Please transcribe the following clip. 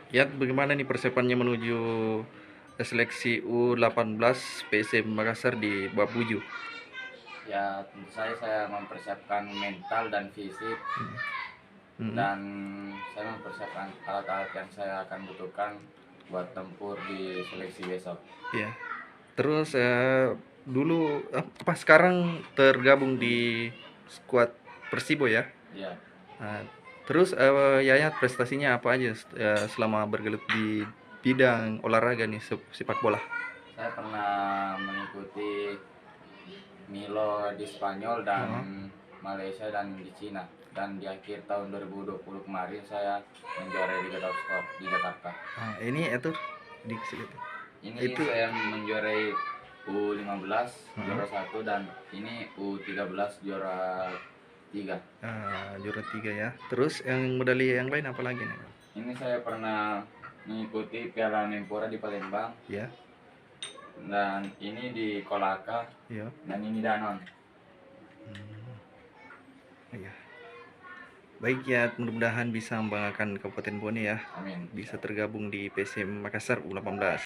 Ya, bagaimana nih persiapannya menuju seleksi U18 PSM Makassar di Babuju? Ya, tentu saja saya mempersiapkan mental dan fisik, Hmm. dan saya mempersiapkan alat-alat yang saya akan butuhkan buat tempur di seleksi besok. Ya. Terus dulu apa sekarang tergabung di skuad Persibo ya? Ya, Nah, terus Yayat prestasinya apa aja selama bergelut di bidang olahraga nih sepak bola? saya pernah mengikuti Milo di Spanyol dan Oh. Malaysia dan di Cina. Dan di akhir tahun 2020 kemarin saya menjuarai Liga Top Skor di Jakarta. Nah, ini itu di situ. Ini Itu saya menjuarai U15 juara 1 dan ini U13 juara 3. juara 3 ya. Terus yang medali yang lain apa lagi nih? Ini saya pernah mengikuti Piala Menpora di Palembang, Ya. dan ini di Kolaka, Ya. dan ini Danon. Iya. Baik ya, mudah-mudahan bisa membanggakan Kabupaten Bone ya. Amin. Bisa tergabung di PSM Makassar U18.